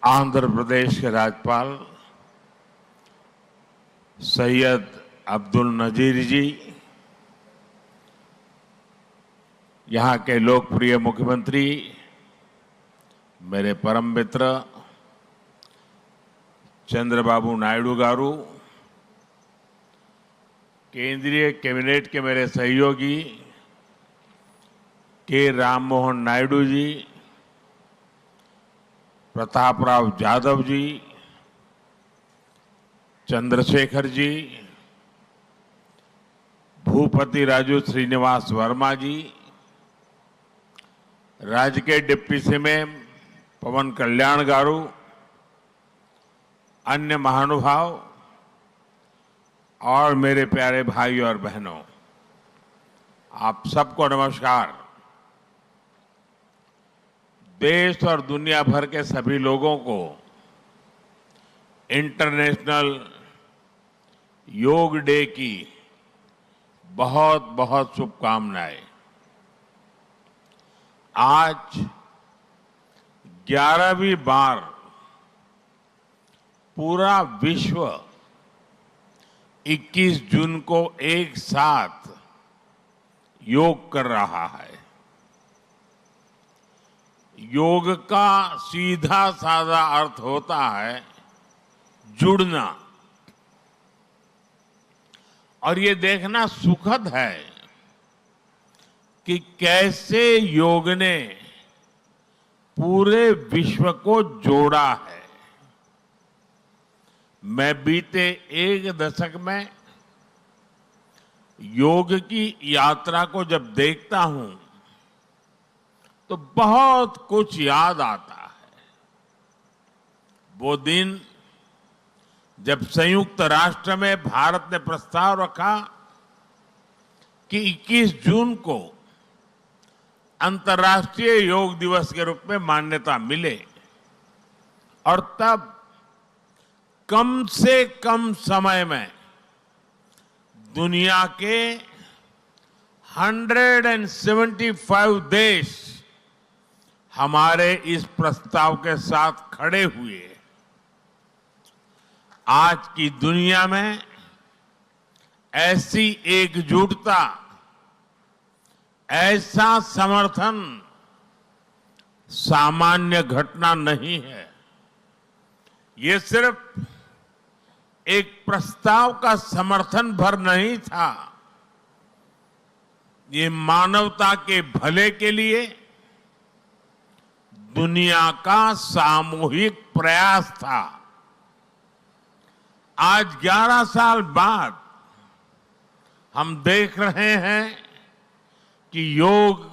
आंध्र प्रदेश के राज्यपाल सैयद अब्दुल नजीर जी, यहाँ के लोकप्रिय मुख्यमंत्री मेरे परम मित्र चंद्रबाबू नायडू गारू, केंद्रीय कैबिनेट के मेरे सहयोगी के राम मोहन नायडू जी, प्रतापराव जाधव जी, चंद्रशेखर जी, भूपति राजू श्रीनिवास वर्मा जी, राज्य के डिप्टी सीएम पवन कल्याण गारू, अन्य महानुभाव और मेरे प्यारे भाई और बहनों, आप सबको नमस्कार। देश और दुनिया भर के सभी लोगों को इंटरनेशनल योग डे की बहुत बहुत शुभकामनाएं। आज 11वीं बार पूरा विश्व 21 जून को एक साथ योग कर रहा है। योग का सीधा साधा अर्थ होता है जुड़ना, और ये देखना सुखद है कि कैसे योग ने पूरे विश्व को जोड़ा है। मैं बीते एक दशक में योग की यात्रा को जब देखता हूं तो बहुत कुछ याद आता है। वो दिन जब संयुक्त राष्ट्र में भारत ने प्रस्ताव रखा कि 21 जून को अंतर्राष्ट्रीय योग दिवस के रूप में मान्यता मिले, और तब कम से कम समय में दुनिया के 175 देश हमारे इस प्रस्ताव के साथ खड़े हुए। आज की दुनिया में ऐसी एकजुटता, ऐसा समर्थन सामान्य घटना नहीं है। ये सिर्फ एक प्रस्ताव का समर्थन भर नहीं था, ये मानवता के भले के लिए दुनिया का सामूहिक प्रयास था। आज 11 साल बाद हम देख रहे हैं कि योग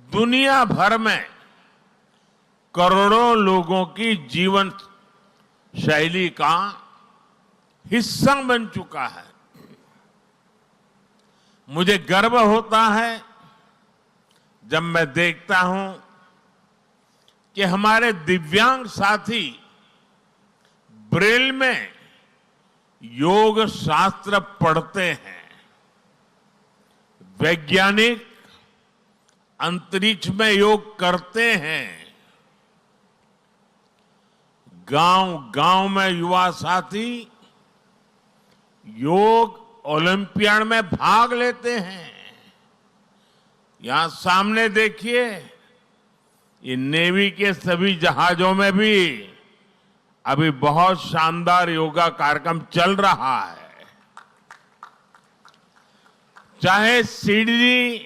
दुनिया भर में करोड़ों लोगों की जीवन शैली का हिस्सा बन चुका है। मुझे गर्व होता है जब मैं देखता हूं कि हमारे दिव्यांग साथी ब्रेल में योग शास्त्र पढ़ते हैं। वैज्ञानिक अंतरिक्ष में योग करते हैं। गांव-गांव में युवा साथी योग ओलंपियाड में भाग लेते हैं। यहां सामने देखिए, ये नेवी के सभी जहाजों में भी अभी बहुत शानदार योगा कार्यक्रम चल रहा है। चाहे सिडनी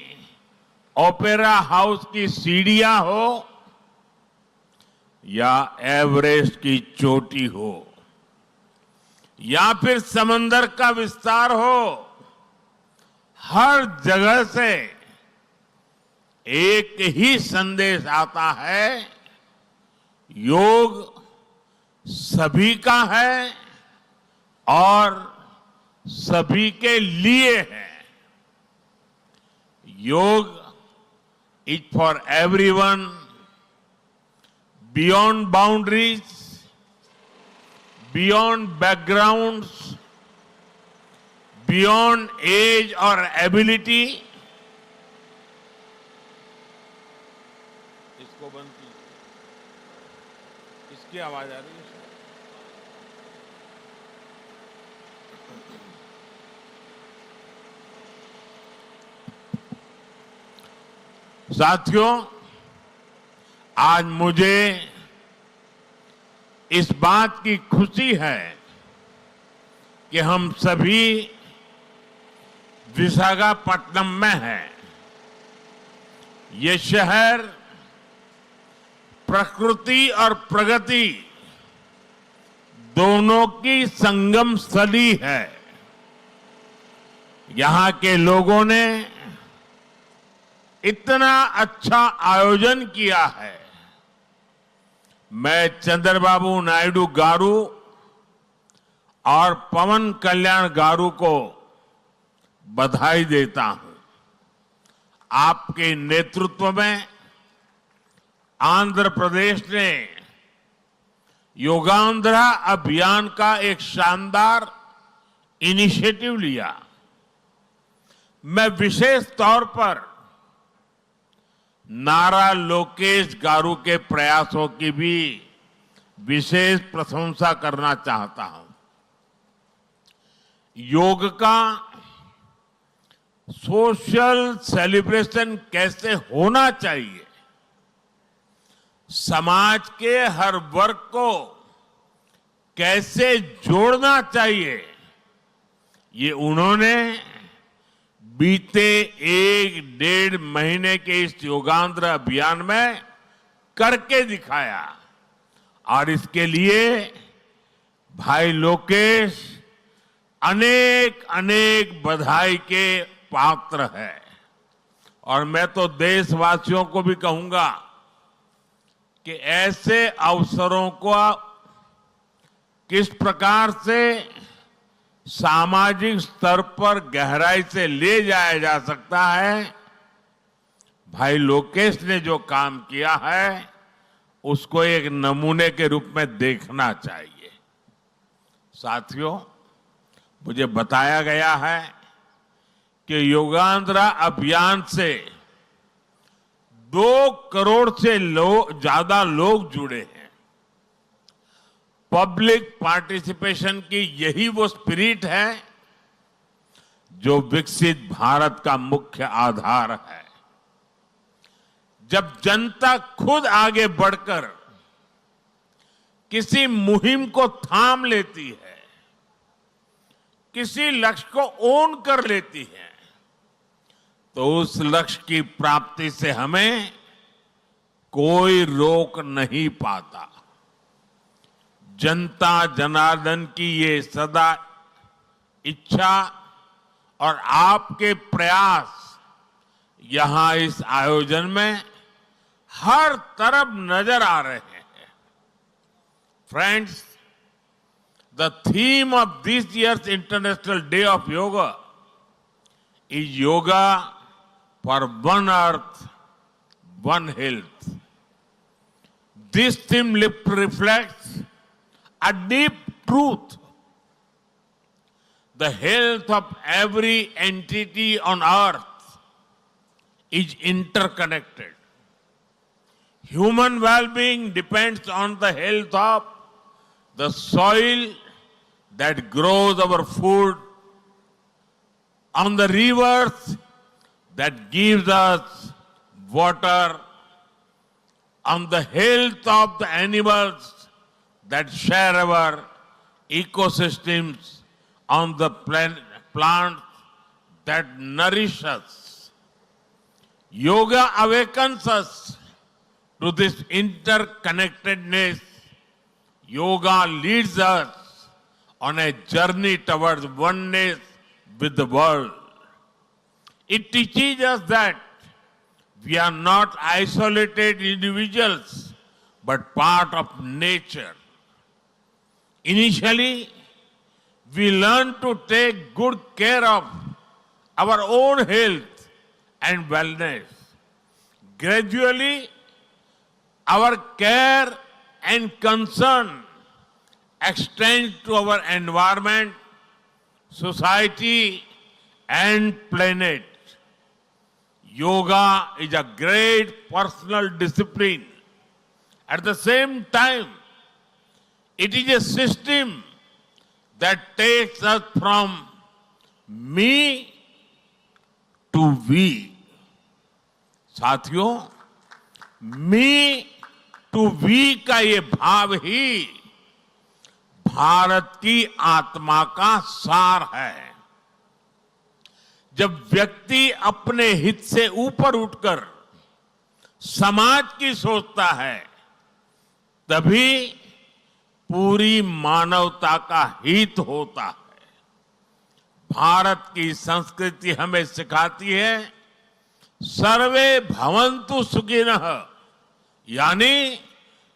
ओपेरा हाउस की सीढ़ियां हो या एवरेस्ट की चोटी हो या फिर समंदर का विस्तार हो, हर जगह से एक ही संदेश आता है, योग सभी का है और सभी के लिए है। Yoga is for everyone, beyond boundaries, beyond backgrounds, beyond age और एबिलिटी। इसको बंद कीजिए। की आवाज आ रही है? साथियों, आज मुझे इस बात की खुशी है कि हम सभी विशाखापट्टनम में हैं। ये शहर प्रकृति और प्रगति दोनों की संगम स्थली है। यहां के लोगों ने इतना अच्छा आयोजन किया है। मैं चंद्रबाबू नायडू गारू और पवन कल्याण गारू को बधाई देता हूं। आपके नेतृत्व में आंध्र प्रदेश ने योगांध्रा अभियान का एक शानदार इनिशिएटिव लिया। मैं विशेष तौर पर नारा लोकेश गारू के प्रयासों की भी विशेष प्रशंसा करना चाहता हूं। योग का सोशल सेलिब्रेशन कैसे होना चाहिए, समाज के हर वर्ग को कैसे जोड़ना चाहिए, ये उन्होंने बीते 1-1.5 महीने के इस योगांध्र अभियान में करके दिखाया। और इसके लिए भाई लोकेश अनेक अनेक बधाई के पात्र है। और मैं तो देशवासियों को भी कहूंगा कि ऐसे अवसरों को किस प्रकार से सामाजिक स्तर पर गहराई से ले जाया जा सकता है, भाई लोकेश ने जो काम किया है उसको एक नमूने के रूप में देखना चाहिए। साथियों, मुझे बताया गया है कि योगांध्रा अभियान से 2 करोड़ से ज्यादा लोग जुड़े हैं। पब्लिक पार्टिसिपेशन की यही वो स्पिरिट है जो विकसित भारत का मुख्य आधार है। जब जनता खुद आगे बढ़कर किसी मुहिम को थाम लेती है, किसी लक्ष्य को ओन कर लेती है, तो उस लक्ष्य की प्राप्ति से हमें कोई रोक नहीं पाता। जनता जनार्दन की ये सदा इच्छा और आपके प्रयास यहां इस आयोजन में हर तरफ नजर आ रहे हैं। Friends, the theme of this years international day of yoga is yoga for one earth one health. This theme reflects a deep truth. The health of every entity on earth is interconnected. Human well-being depends on the health of the soil that grows our food, on the rivers that gives us water, on the health of the animals that share our ecosystems, on the plants that nourish us. Yoga awakens us to this interconnectedness. Yoga leads us on a journey towards oneness with the world. It teaches us that we are not isolated individuals, but part of nature. Initially, we learn to take good care of our own health and wellness. Gradually, our care and concern extends to our environment, society, and planet. Yoga is a great personal discipline. At the same time, It is a system that takes us from me to we. साथियों, मी to we का ये भाव ही भारत की आत्मा का सार है। जब व्यक्ति अपने हित से ऊपर उठकर समाज की सोचता है, तभी पूरी मानवता का हित होता है। भारत की संस्कृति हमें सिखाती है सर्वे भवन्तु सुखिनः, यानी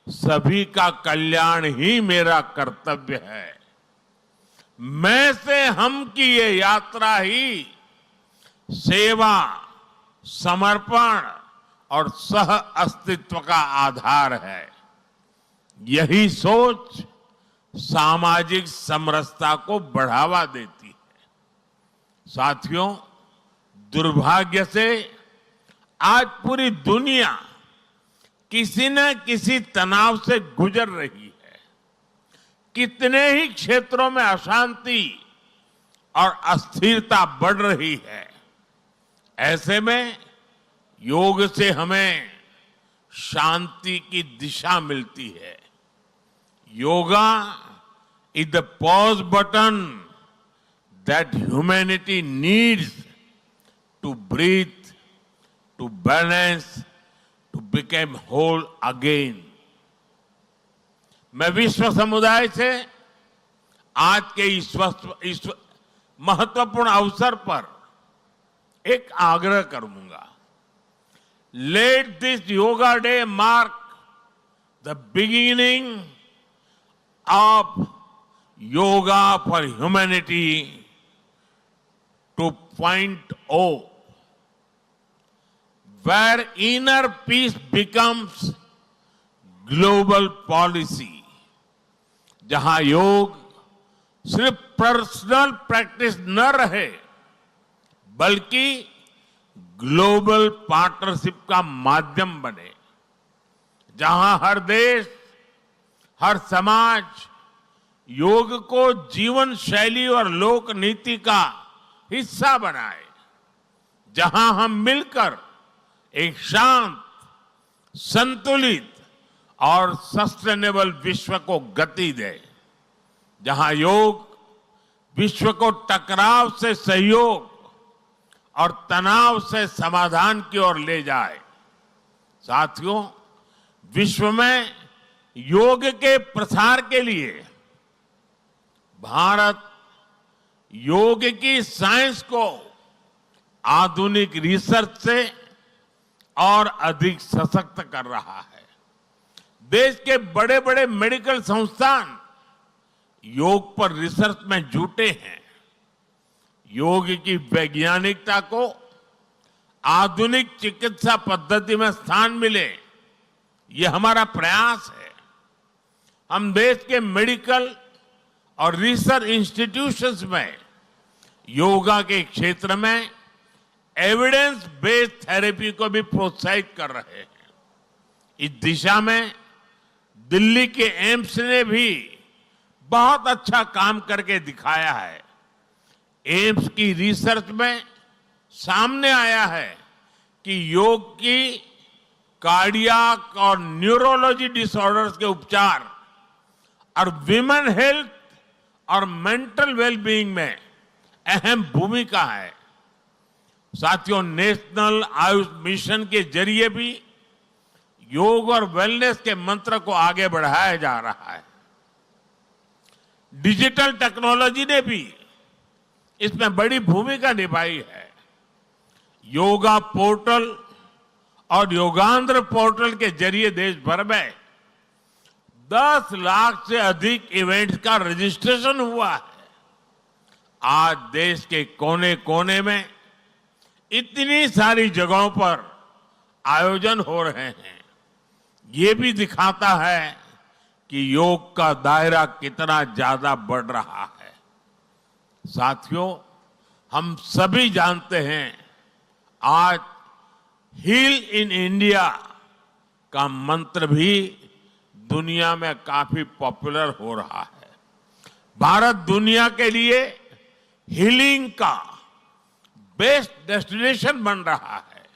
सभी का कल्याण ही मेरा कर्तव्य है। मैं से हम की ये यात्रा ही सेवा, समर्पण और सह अस्तित्व का आधार है। यही सोच सामाजिक समरसता को बढ़ावा देती है। साथियों, दुर्भाग्य से आज पूरी दुनिया किसी न किसी तनाव से गुजर रही है। कितने ही क्षेत्रों में अशांति और अस्थिरता बढ़ रही है। ऐसे में योग से हमें शांति की दिशा मिलती है। Yoga is the pause button that humanity needs to breathe, to balance, to become whole again. मैं विश्व समुदाय से आज के इस महत्वपूर्ण अवसर पर एक आग्रह करूंगा। Let this yoga day mark the beginning of Yoga for Humanity 2.0, where inner peace becomes global policy. जहां योग सिर्फ पर्सनल प्रैक्टिस न रहे, बल्कि ग्लोबल पार्टनरशिप का माध्यम बने। जहां हर देश, हर समाज योग को जीवन शैली और लोक नीति का हिस्सा बनाए। जहां हम मिलकर एक शांत, संतुलित और सस्टेनेबल विश्व को गति दे। जहां योग विश्व को टकराव से सहयोग और तनाव से समाधान की ओर ले जाए। साथियों, विश्व में योग के प्रसार के लिए भारत योग की साइंस को आधुनिक रिसर्च से और अधिक सशक्त कर रहा है। देश के बड़े बड़े मेडिकल संस्थान योग पर रिसर्च में जुटे हैं। योग की वैज्ञानिकता को आधुनिक चिकित्सा पद्धति में स्थान मिले, ये हमारा प्रयास है। हम देश के मेडिकल और रिसर्च इंस्टीट्यूशंस में योगा के क्षेत्र में एविडेंस बेस्ड थेरेपी को भी प्रोत्साहित कर रहे हैं। इस दिशा में दिल्ली के एम्स ने भी बहुत अच्छा काम करके दिखाया है। एम्स की रिसर्च में सामने आया है कि योग की कार्डियक और न्यूरोलॉजी डिसऑर्डर्स के उपचार और विमेन हेल्थ और मेंटल वेलबीइंग में अहम भूमिका है। साथियों, नेशनल आयुष मिशन के जरिए भी योग और वेलनेस के मंत्र को आगे बढ़ाया जा रहा है। डिजिटल टेक्नोलॉजी ने भी इसमें बड़ी भूमिका निभाई है। योगा पोर्टल और योगांध्र पोर्टल के जरिए देश भर में 10 लाख से अधिक इवेंट्स का रजिस्ट्रेशन हुआ है। आज देश के कोने कोने में इतनी सारी जगहों पर आयोजन हो रहे हैं। ये भी दिखाता है कि योग का दायरा कितना ज्यादा बढ़ रहा है। साथियों, हम सभी जानते हैं आज हील इन इंडिया का मंत्र भी दुनिया में काफी पॉपुलर हो रहा है। भारत दुनिया के लिए हीलिंग का बेस्ट डेस्टिनेशन बन रहा है।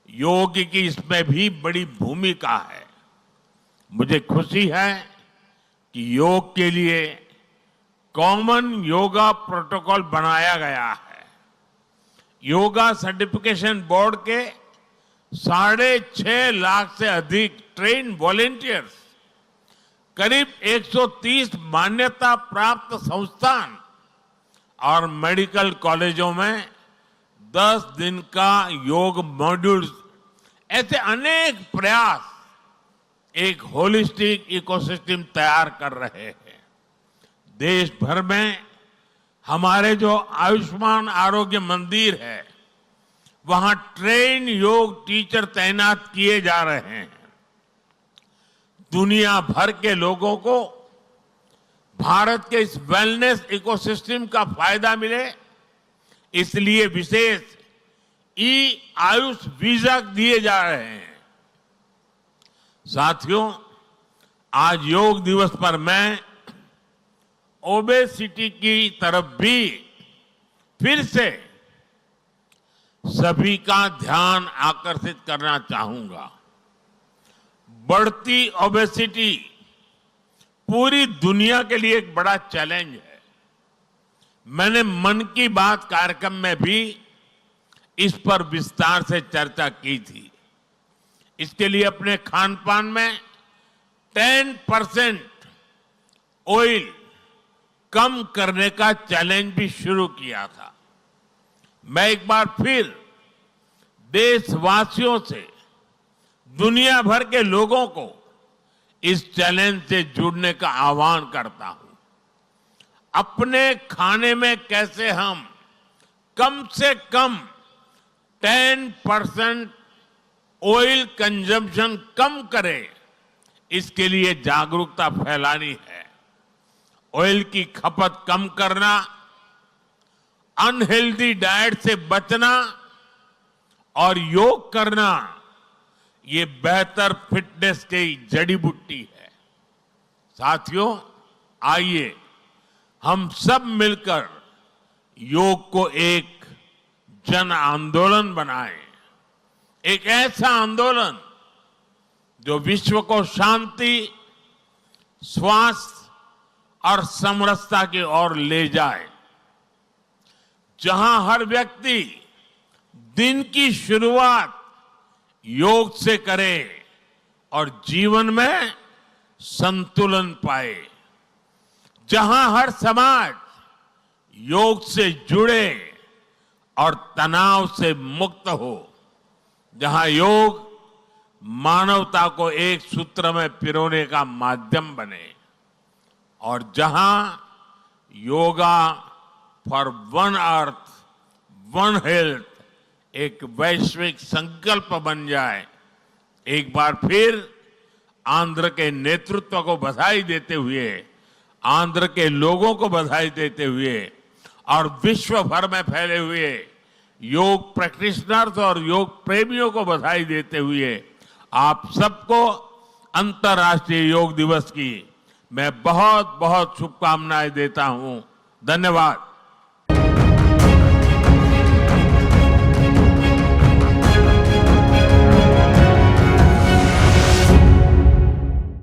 योग की इसमें भी बड़ी भूमिका है। मुझे खुशी है कि योग के लिए कॉमन योगा प्रोटोकॉल बनाया गया है। योगा सर्टिफिकेशन बोर्ड के 6.5 लाख से अधिक ट्रेन वॉलेंटियर्स, करीब 130 मान्यता प्राप्त संस्थान और मेडिकल कॉलेजों में 10 दिन का योग मॉड्यूल्स, ऐसे अनेक प्रयास एक होलिस्टिक इकोसिस्टम तैयार कर रहे हैं। देश भर में हमारे जो आयुष्मान आरोग्य मंदिर है, वहां ट्रेन योग टीचर तैनात किए जा रहे हैं। दुनिया भर के लोगों को भारत के इस वेलनेस इकोसिस्टम का फायदा मिले, इसलिए विशेष ई आयुष वीजा दिए जा रहे हैं। साथियों, आज योग दिवस पर मैं ओबेसिटी की तरफ भी फिर से सभी का ध्यान आकर्षित करना चाहूंगा। बढ़ती ओबेसिटी पूरी दुनिया के लिए एक बड़ा चैलेंज है। मैंने मन की बात कार्यक्रम में भी इस पर विस्तार से चर्चा की थी। इसके लिए अपने खान पान में 10% ऑयल कम करने का चैलेंज भी शुरू किया था। मैं एक बार फिर देशवासियों से, दुनिया भर के लोगों को इस चैलेंज से जुड़ने का आह्वान करता हूं। अपने खाने में कैसे हम कम से कम 10% ऑयल कंजम्पशन कम करें, इसके लिए जागरूकता फैलानी है। ऑयल की खपत कम करना, अनहेल्दी डाइट से बचना और योग करना, ये बेहतर फिटनेस की जड़ी बूटी है। साथियों, आइए हम सब मिलकर योग को एक जन आंदोलन बनाएं। एक ऐसा आंदोलन जो विश्व को शांति, स्वास्थ्य और समरसता की ओर ले जाए। जहां हर व्यक्ति दिन की शुरुआत योग से करे और जीवन में संतुलन पाए। जहां हर समाज योग से जुड़े और तनाव से मुक्त हो। जहां योग मानवता को एक सूत्र में पिरोने का माध्यम बने और जहां yoga for one earth one health एक वैश्विक संकल्प बन जाए। एक बार फिर आंध्र के नेतृत्व को बधाई देते हुए, आंध्र के लोगों को बधाई देते हुए और विश्व भर में फैले हुए योग प्रैक्टिशनर्स और योग प्रेमियों को बधाई देते हुए आप सबको अंतर्राष्ट्रीय योग दिवस की मैं बहुत बहुत शुभकामनाएं देता हूं। धन्यवाद।